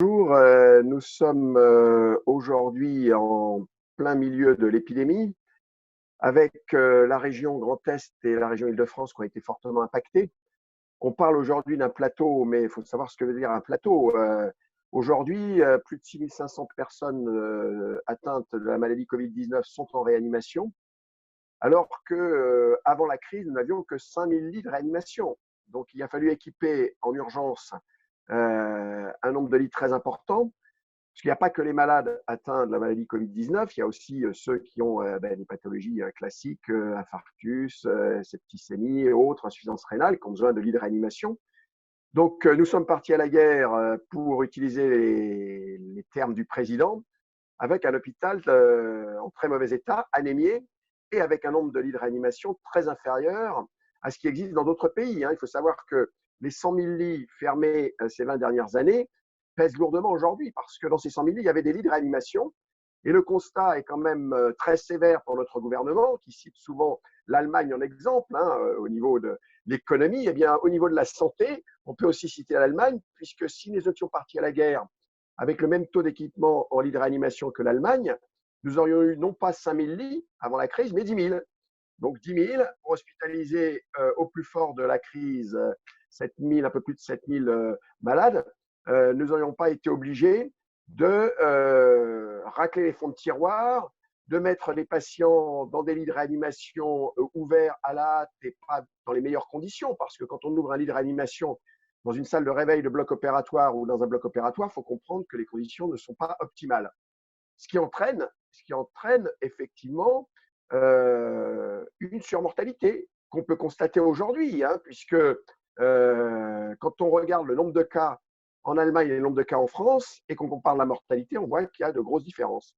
Bonjour, nous sommes aujourd'hui en plein milieu de l'épidémie avec la région Grand Est et la région Île-de-France qui ont été fortement impactées. On parle aujourd'hui d'un plateau, mais il faut savoir ce que veut dire un plateau. Aujourd'hui, plus de 6500 personnes atteintes de la maladie Covid-19 sont en réanimation, alors que avant la crise, nous n'avions que 5000 lits de réanimation. Donc il a fallu équiper en urgence un nombre de lits très important. Parce qu'il n'y a pas que les malades atteints de la maladie Covid-19, il y a aussi ceux qui ont des pathologies classiques, infarctus, septicémie et autres, insuffisance rénale, qui ont besoin de lits de réanimation. Donc, nous sommes partis à la guerre pour utiliser les termes du président, avec un hôpital en très mauvais état, anémié, et avec un nombre de lits de réanimation très inférieur à ce qui existe dans d'autres pays. Il faut savoir que les 100 000 lits fermés ces 20 dernières années pèsent lourdement aujourd'hui, parce que dans ces 100 000 lits, il y avait des lits de réanimation. Et le constat est quand même très sévère pour notre gouvernement, qui cite souvent l'Allemagne en exemple, au niveau de l'économie. Eh bien, au niveau de la santé, on peut aussi citer l'Allemagne, puisque si nous étions partis à la guerre avec le même taux d'équipement en lits de réanimation que l'Allemagne, nous aurions eu non pas 5000 lits avant la crise, mais 10 000. Donc 10 000 pour hospitaliser au plus fort de la crise 7 000, un peu plus de 7 000 malades. Nous n'aurions pas été obligés de racler les fonds de tiroir, de mettre les patients dans des lits de réanimation ouverts à la hâte et pas dans les meilleures conditions, parce que quand on ouvre un lit de réanimation dans une salle de réveil de bloc opératoire ou dans un bloc opératoire, il faut comprendre que les conditions ne sont pas optimales. Ce qui entraîne effectivement une surmortalité qu'on peut constater aujourd'hui, puisque quand on regarde le nombre de cas en Allemagne et le nombre de cas en France, et qu'on compare la mortalité, on voit qu'il y a de grosses différences.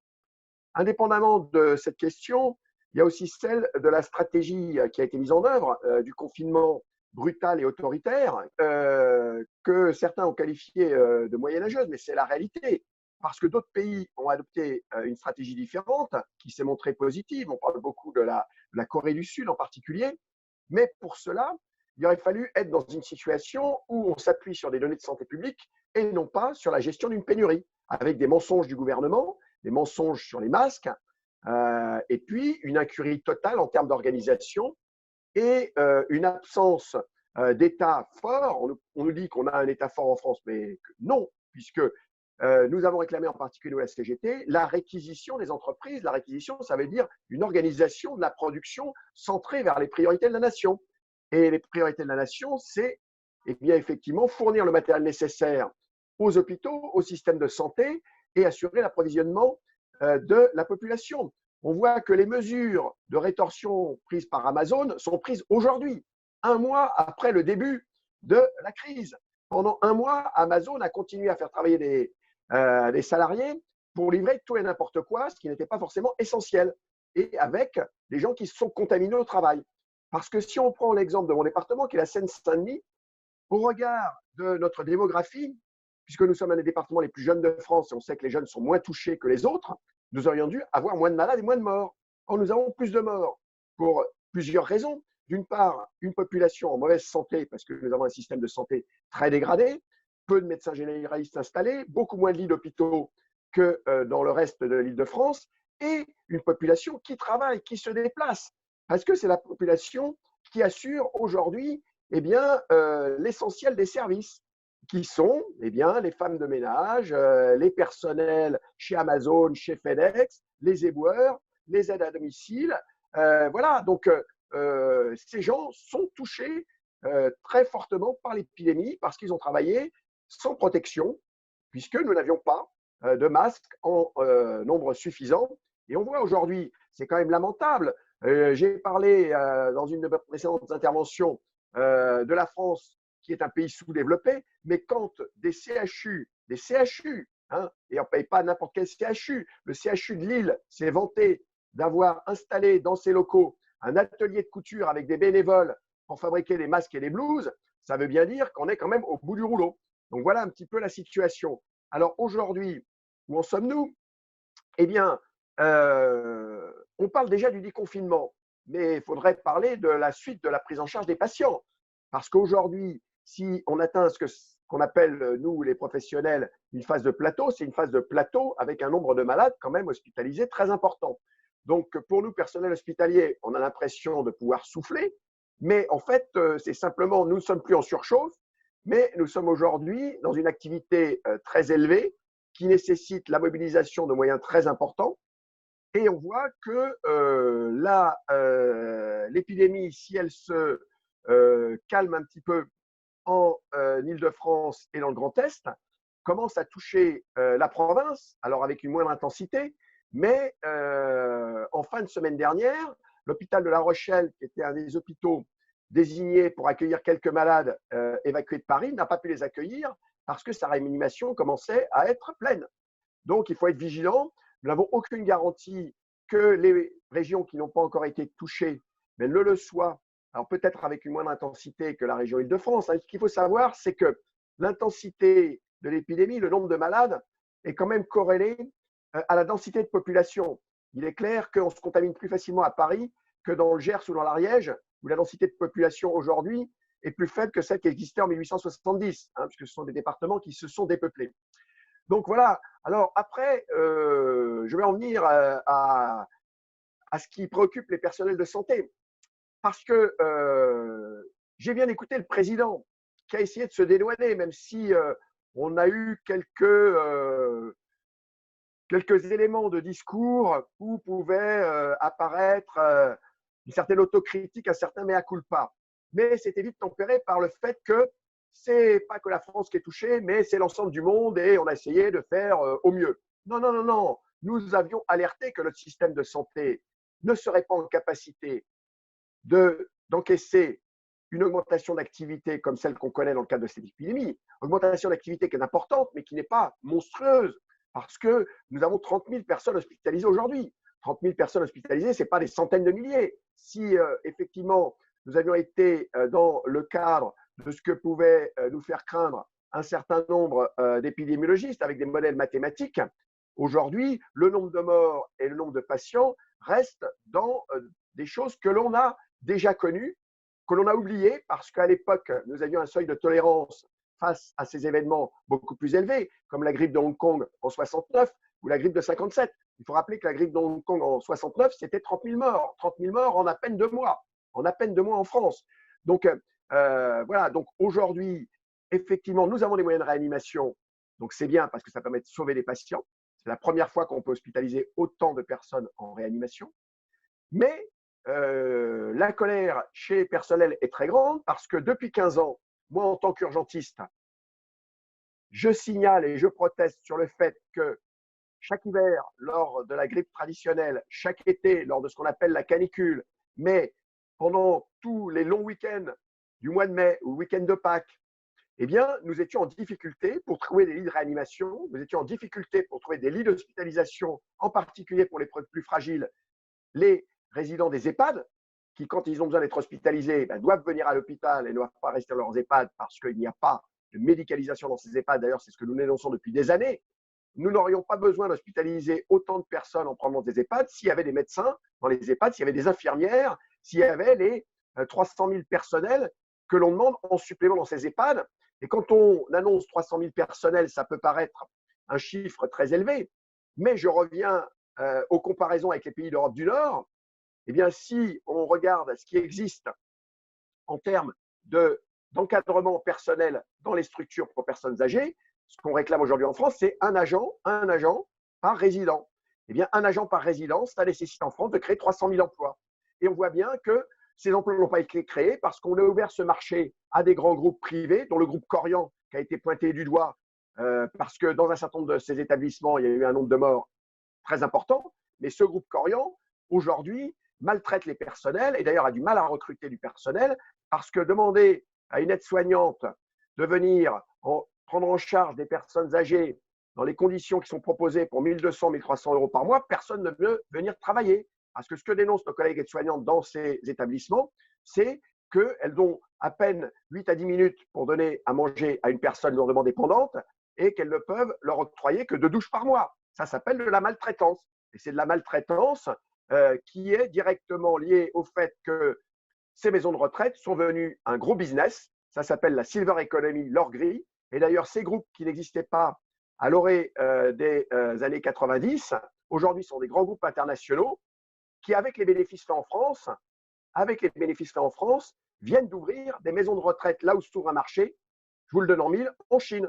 Indépendamment de cette question, il y a aussi celle de la stratégie qui a été mise en œuvre, du confinement brutal et autoritaire, que certains ont qualifié de moyenâgeuse, mais c'est la réalité. Parce que d'autres pays ont adopté une stratégie différente qui s'est montrée positive. On parle beaucoup de la Corée du Sud en particulier. Mais pour cela, il aurait fallu être dans une situation où on s'appuie sur des données de santé publique et non pas sur la gestion d'une pénurie, avec des mensonges du gouvernement, des mensonges sur les masques, et puis une incurie totale en termes d'organisation et une absence d'État fort. On nous dit qu'on a un État fort en France, mais non, puisque nous avons réclamé en particulier la CGT la réquisition des entreprises. La réquisition, ça veut dire une organisation de la production centrée vers les priorités de la nation. Et les priorités de la nation, c'est bien effectivement fournir le matériel nécessaire aux hôpitaux, au système de santé et assurer l'approvisionnement de la population. On voit que les mesures de rétorsion prises par Amazon sont prises aujourd'hui, un mois après le début de la crise. Pendant un mois, Amazon a continué à faire travailler des salariés pour livrer tout et n'importe quoi, ce qui n'était pas forcément essentiel, et avec des gens qui se sont contaminés au travail. Parce que si on prend l'exemple de mon département, qui est la Seine-Saint-Denis, au regard de notre démographie, puisque nous sommes un des départements les plus jeunes de France et on sait que les jeunes sont moins touchés que les autres, nous aurions dû avoir moins de malades et moins de morts. Or, nous avons plus de morts pour plusieurs raisons. D'une part, une population en mauvaise santé, parce que nous avons un système de santé très dégradé, peu de médecins généralistes installés, beaucoup moins de lits d'hôpitaux que dans le reste de l'Île-de-France, et une population qui travaille, qui se déplace, parce que c'est la population qui assure aujourd'hui l'essentiel des services, qui sont les femmes de ménage, les personnels chez Amazon, chez FedEx, les éboueurs, les aides à domicile. Voilà, donc ces gens sont touchés très fortement par l'épidémie parce qu'ils ont travaillé sans protection, puisque nous n'avions pas de masques en nombre suffisant. Et on voit aujourd'hui, c'est quand même lamentable. J'ai parlé dans une de mes précédentes interventions de la France, qui est un pays sous-développé, mais quand des CHU, et on ne paye pas n'importe quel CHU, le CHU de Lille s'est vanté d'avoir installé dans ses locaux un atelier de couture avec des bénévoles pour fabriquer des masques et des blouses, ça veut bien dire qu'on est quand même au bout du rouleau. Donc voilà un petit peu la situation. Alors aujourd'hui, où en sommes-nous? Eh bien, on parle déjà du déconfinement, mais il faudrait parler de la suite de la prise en charge des patients. Parce qu'aujourd'hui, si on atteint ce qu'on appelle, nous les professionnels, une phase de plateau. C'est une phase de plateau avec un nombre de malades quand même hospitalisés très important. Donc, pour nous, personnel hospitalier, on a l'impression de pouvoir souffler, mais en fait, c'est simplement, nous ne sommes plus en surchauffe, mais nous sommes aujourd'hui dans une activité très élevée qui nécessite la mobilisation de moyens très importants. Et on voit que l'épidémie, si elle se calme un petit peu en Île-de-France et dans le Grand Est, commence à toucher la province, alors avec une moindre intensité, mais en fin de semaine dernière, l'hôpital de La Rochelle, qui était un des hôpitaux désignés pour accueillir quelques malades évacués de Paris, n'a pas pu les accueillir parce que sa réanimation commençait à être pleine. Donc, il faut être vigilant. Nous n'avons aucune garantie que les régions qui n'ont pas encore été touchées, mais ne le soient, alors peut-être avec une moindre intensité que la région Île-de-France. Ce qu'il faut savoir, c'est que l'intensité de l'épidémie, le nombre de malades, est quand même corrélé à la densité de population. Il est clair qu'on se contamine plus facilement à Paris que dans le Gers ou dans l'Ariège, où la densité de population aujourd'hui est plus faible que celle qui existait en 1870, puisque ce sont des départements qui se sont dépeuplés. Donc voilà. Alors après, je vais en venir à ce qui préoccupe les personnels de santé. Parce que j'ai bien écouté le président qui a essayé de se dédouaner, même si on a eu quelques éléments de discours où pouvait apparaître une certaine autocritique, un certain mea culpa. Mais c'était vite tempéré par le fait que c'est pas que la France qui est touchée, mais c'est l'ensemble du monde et on a essayé de faire au mieux. Non, non, non, non. Nous avions alerté que notre système de santé ne serait pas en capacité d'encaisser une augmentation d'activité comme celle qu'on connaît dans le cadre de cette épidémie. Augmentation d'activité qui est importante, mais qui n'est pas monstrueuse, parce que nous avons 30 000 personnes hospitalisées aujourd'hui. 30 000 personnes hospitalisées, ce n'est pas des centaines de milliers. Si effectivement nous avions été dans le cadre de ce que pouvait nous faire craindre un certain nombre d'épidémiologistes avec des modèles mathématiques, aujourd'hui, le nombre de morts et le nombre de patients restent dans des choses que l'on a déjà connues, que l'on a oubliées parce qu'à l'époque, nous avions un seuil de tolérance face à ces événements beaucoup plus élevés, comme la grippe de Hong Kong en 69 ou la grippe de 57. Il faut rappeler que la grippe de Hong Kong en 69, c'était 30 000 morts. 30 000 morts en à peine 2 mois. En à peine 2 mois en France. Donc, voilà. Donc, aujourd'hui, effectivement, nous avons des moyens de réanimation. Donc, c'est bien parce que ça permet de sauver des patients. C'est la première fois qu'on peut hospitaliser autant de personnes en réanimation. Mais la colère chez les personnels est très grande parce que depuis 15 ans, moi, en tant qu'urgentiste, je signale et je proteste sur le fait que chaque hiver, lors de la grippe traditionnelle, chaque été, lors de ce qu'on appelle la canicule, mais pendant tous les longs week-ends du mois de mai ou le week-end de Pâques, eh bien, nous étions en difficulté pour trouver des lits de réanimation, nous étions en difficulté pour trouver des lits d'hospitalisation, en particulier pour les plus fragiles, les résidents des EHPAD, qui, quand ils ont besoin d'être hospitalisés, doivent venir à l'hôpital et ne doivent pas rester dans leurs EHPAD parce qu'il n'y a pas de médicalisation dans ces EHPAD. D'ailleurs, c'est ce que nous dénonçons depuis des années. Nous n'aurions pas besoin d'hospitaliser autant de personnes en provenance des EHPAD s'il y avait des médecins dans les EHPAD, s'il y avait des infirmières, s'il y avait les 300 000 personnels que l'on demande en supplément dans ces EHPAD. Et quand on annonce 300 000 personnels, ça peut paraître un chiffre très élevé, mais je reviens aux comparaisons avec les pays d'Europe du Nord. Eh bien, si on regarde ce qui existe en termes d'encadrement personnel dans les structures pour personnes âgées, ce qu'on réclame aujourd'hui en France, c'est un agent par résident. Eh bien, un agent par résident, ça nécessite en France de créer 300 000 emplois. Et on voit bien que ces emplois n'ont pas été créés parce qu'on a ouvert ce marché à des grands groupes privés, dont le groupe Corian, qui a été pointé du doigt, parce que dans un certain nombre de ces établissements, il y a eu un nombre de morts très important. Mais ce groupe Corian, aujourd'hui, maltraite les personnels et d'ailleurs a du mal à recruter du personnel parce que demander à une aide-soignante de venir prendre en charge des personnes âgées dans les conditions qui sont proposées pour 1 200, 1 300 euros par mois, personne ne veut venir travailler. Parce que ce que dénoncent nos collègues aides-soignantes dans ces établissements, c'est qu'elles ont à peine 8 à 10 minutes pour donner à manger à une personne lourdement dépendante et qu'elles ne peuvent leur octroyer que 2 douches par mois. Ça s'appelle de la maltraitance. Et c'est de la maltraitance qui est directement liée au fait que ces maisons de retraite sont devenues un gros business. Ça s'appelle la silver economy, l'or gris. Et d'ailleurs, ces groupes qui n'existaient pas à l'orée des années 90, aujourd'hui sont des grands groupes internationaux qui, avec les bénéfices faits en France, viennent d'ouvrir des maisons de retraite là où se trouve un marché, je vous le donne en mille, en Chine.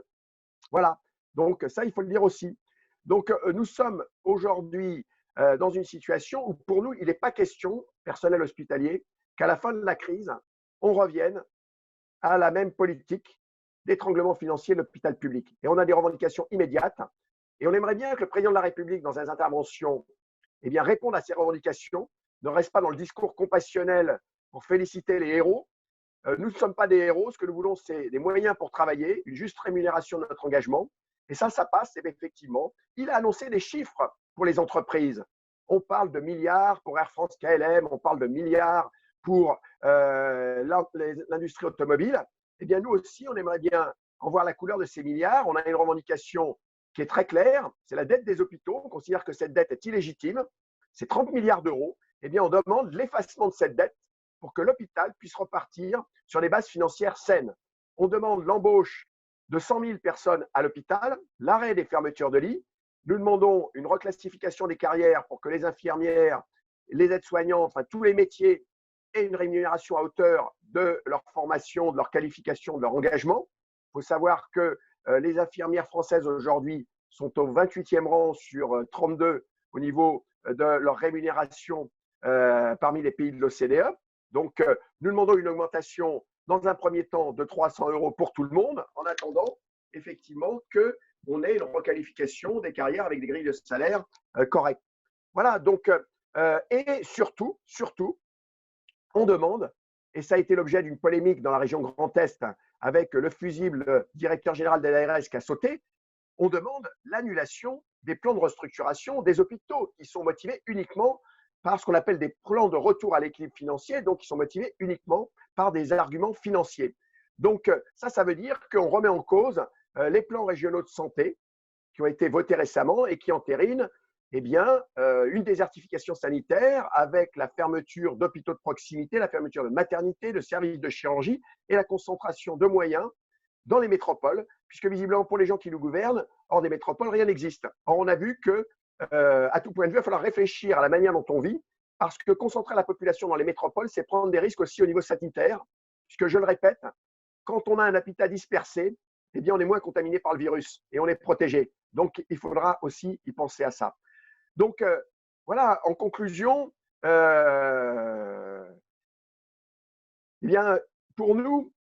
Voilà. Donc ça, il faut le dire aussi. Donc nous sommes aujourd'hui dans une situation où pour nous, il n'est pas question, personnel hospitalier, qu'à la fin de la crise, on revienne à la même politique d'étranglement financier de l'hôpital public. Et on a des revendications immédiates. Et on aimerait bien que le président de la République, dans ses interventions, réponde à ces revendications, ne reste pas dans le discours compassionnel pour féliciter les héros. Nous ne sommes pas des héros. Ce que nous voulons, c'est des moyens pour travailler, une juste rémunération de notre engagement. Et ça passe, effectivement. Il a annoncé des chiffres pour les entreprises. On parle de milliards pour Air France KLM, on parle de milliards pour l'industrie automobile. Eh bien, nous aussi, on aimerait bien en voir la couleur de ces milliards. On a une revendication qui est très claire, c'est la dette des hôpitaux. On considère que cette dette est illégitime. C'est 30 milliards d'euros. Eh bien, on demande l'effacement de cette dette pour que l'hôpital puisse repartir sur des bases financières saines. On demande l'embauche de 100 000 personnes à l'hôpital, l'arrêt des fermetures de lits. Nous demandons une reclassification des carrières pour que les infirmières, les aides-soignants, enfin tous les métiers aient une rémunération à hauteur de leur formation, de leur qualification, de leur engagement. Il faut savoir que les infirmières françaises aujourd'hui sont au 28e rang sur 32 au niveau de leur rémunération parmi les pays de l'OCDE. Donc, nous demandons une augmentation dans un premier temps de 300 € pour tout le monde, en attendant effectivement qu'on ait une requalification des carrières avec des grilles de salaire correctes. Voilà, donc, et surtout, on demande, et ça a été l'objet d'une polémique dans la région Grand Est avec le fusible directeur général de l'ARS qui a sauté, on demande l'annulation des plans de restructuration des hôpitaux qui sont motivés uniquement par ce qu'on appelle des plans de retour à l'équilibre financier, donc qui sont motivés uniquement par des arguments financiers. Donc ça veut dire qu'on remet en cause les plans régionaux de santé qui ont été votés récemment et qui entérinent une désertification sanitaire avec la fermeture d'hôpitaux de proximité, la fermeture de maternités, de services de chirurgie et la concentration de moyens dans les métropoles, puisque visiblement pour les gens qui nous gouvernent, hors des métropoles, rien n'existe. Or, on a vu que, à tout point de vue, il va falloir réfléchir à la manière dont on vit, parce que concentrer la population dans les métropoles, c'est prendre des risques aussi au niveau sanitaire, puisque, je le répète, quand on a un habitat dispersé, eh bien, on est moins contaminé par le virus et on est protégé. Donc, il faudra aussi y penser à ça. Donc, voilà, en conclusion, pour nous,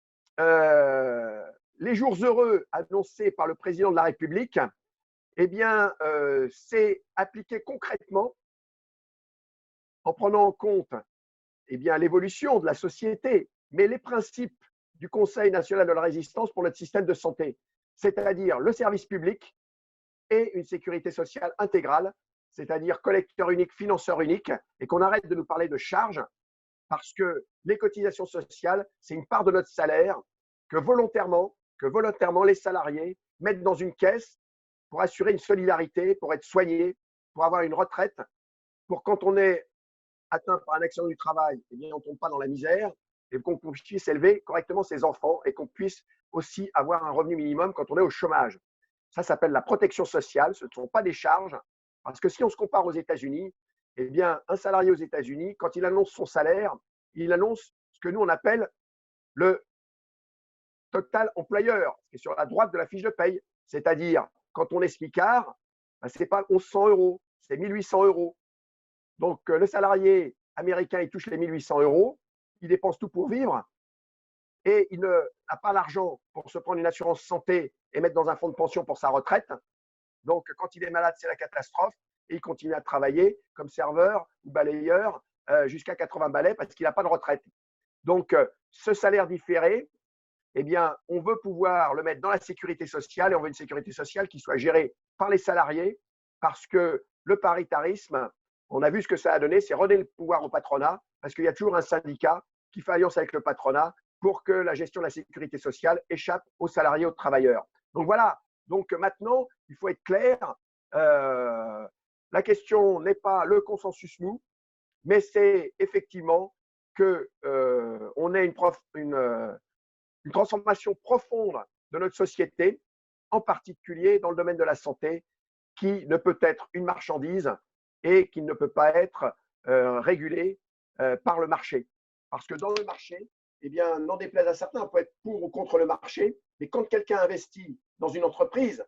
les jours heureux annoncés par le président de la République, c'est appliqué concrètement en prenant en compte l'évolution de la société, mais les principes du Conseil national de la résistance pour notre système de santé, c'est-à-dire le service public et une sécurité sociale intégrale, c'est-à-dire collecteur unique, financeur unique, et qu'on arrête de nous parler de charges, parce que les cotisations sociales, c'est une part de notre salaire que volontairement les salariés mettent dans une caisse pour assurer une solidarité, pour être soignés, pour avoir une retraite, pour quand on est atteint par un accident du travail, on ne tombe pas dans la misère et qu'on puisse élever correctement ses enfants et qu'on puisse aussi avoir un revenu minimum quand on est au chômage. Ça s'appelle la protection sociale, ce ne sont pas des charges, parce que si on se compare aux États-Unis, un salarié aux États-Unis, quand il annonce son salaire, il annonce ce que nous on appelle le total employeur, qui est sur la droite de la fiche de paye. C'est-à-dire, quand on est smicard, ce n'est pas 1100 €, c'est 1800 €. Donc, le salarié américain, il touche les 1800 €, il dépense tout pour vivre et il n'a pas l'argent pour se prendre une assurance santé et mettre dans un fonds de pension pour sa retraite. Donc, quand il est malade, c'est la catastrophe et il continue à travailler comme serveur ou balayeur jusqu'à 80 balais parce qu'il n'a pas de retraite. Donc, ce salaire différé, on veut pouvoir le mettre dans la sécurité sociale et on veut une sécurité sociale qui soit gérée par les salariés parce que le paritarisme, on a vu ce que ça a donné, c'est redonner le pouvoir au patronat parce qu'il y a toujours un syndicat qui fait alliance avec le patronat pour que la gestion de la sécurité sociale échappe aux salariés, aux travailleurs. Donc voilà, donc maintenant, il faut être clair, la question n'est pas le consensus mou, mais c'est effectivement qu'on ait une transformation profonde de notre société, en particulier dans le domaine de la santé, qui ne peut être une marchandise et qui ne peut pas être régulé par le marché. Parce que dans le marché, eh bien, n'en déplaise à certains, on peut être pour ou contre le marché, mais quand quelqu'un investit dans une entreprise,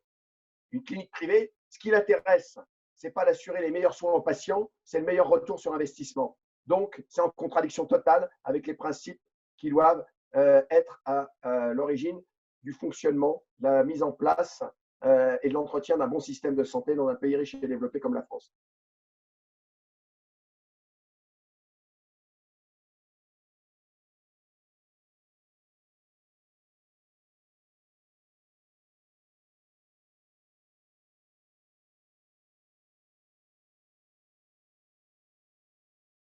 une clinique privée, ce qui l'intéresse, ce n'est pas d'assurer les meilleurs soins aux patients, c'est le meilleur retour sur investissement. Donc, c'est en contradiction totale avec les principes qui doivent être à l'origine du fonctionnement, de la mise en place et de l'entretien d'un bon système de santé dans un pays riche et développé comme la France.